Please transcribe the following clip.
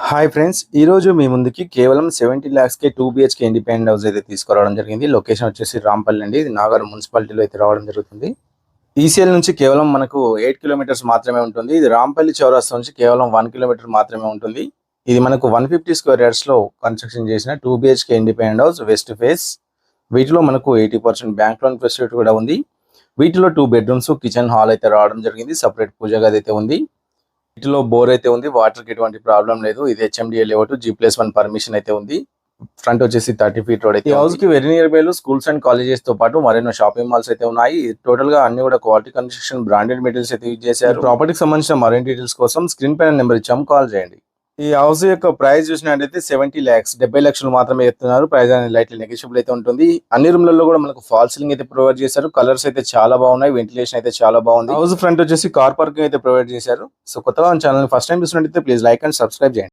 Hi friends, ఈరోజు మీ ముందుకి కేవలం 70 lakhsకే 2 BHK ఇండిపెండెంట్ హౌస్ అయితే తీసుకురావడం జరిగింది. లొకేషన్ వచ్చేసి రాంపల్లి అండి. ఇది నాగర్ మున్సిపాలిటీలో అయితే రావడం జరుగుతుంది. ఈసీఎల్ నుంచి కేవలం మనకు 8 కిలోమీటర్స్ మాత్రమే ఉంటుంది. ఇది రాంపల్లి చౌరస్తా నుంచి కేవలం 1 కిలోమీటర్ మాత్రమే ఉంటుంది. ఇది మనకు 150 స్క్వేర్ యార్డ్స్ లో కన్స్ట్రక్షన్ చేసిన 2 BHK independent house, west face. వీటిలో మనకు 80% బ్యాంక్ లోన్ ఫెసిలిటీ కూడా ఉంది. వీటిలో 2 బెడ్రూమ్స్, కిచెన్, హాల్ అయితే రావడం జరిగింది. సపరేట్ పూజ గది అయితే ఉంది. వీటిలో బోర్ అయితే ఉంది. వాటర్ కి ఎటువంటి ప్రాబ్లం లేదు. ఇది HMDA లేఅవుట్, G+1 పర్మిషన్ అయితే ఉంది. ఫ్రంట్ వచ్చేసి 30 ఫీట్ రోడ్ అయితే. ఈ హౌస్ కి వెరీ నియర్ బై లో స్కూల్స్ అండ్ కాలేజెస్ తో పాటు మరెన్నో షాపింగ్ మాల్స్ అయితే ఉన్నాయి. టోటల్ గా అన్ని కూడా క్వాలిటీ కన్స్ట్రక్షన్, బ్రాండెడ్ మెటీరియల్స్ అయితే యూజ్ చేశారు. ప్రాపర్టీకి సంబంధించిన మరిన్ని డీటెయిల్స్ కోసం స్క్రీన్ పైన నెంబర్ ఇచ్చాము, కాల్ చేయండి. ఈ హౌస్ యొక్క ప్రైస్ చూసినట్టయితే 70 lakhs, 70 లక్షలు మాత్రమే చెప్తున్నారు. ప్రైస్ అనేది లైట్లీ నెగోషియబుల్ అయితే ఉంటుంది. అన్ని రూమ్లలో కూడా మనకు ఫాల్ సీలింగ్ అయితే ప్రొవైడ్ చేశారు. కలర్స్ అయితే చాలా బాగున్నాయి. వెంటిలేషన్ అయితే చాలా బాగుంది. హౌస్ ఫ్రంట్ వచ్చేసి కార్ పార్కింగ్ అయితే ప్రొవైడ్ చేశారు. సో కొత్తగా ఛానల్ ఫస్ట్ టైం చూసినట్టయితే ప్లీజ్ లైక్ అండ్ సబ్స్క్రైబ్ చేయండి.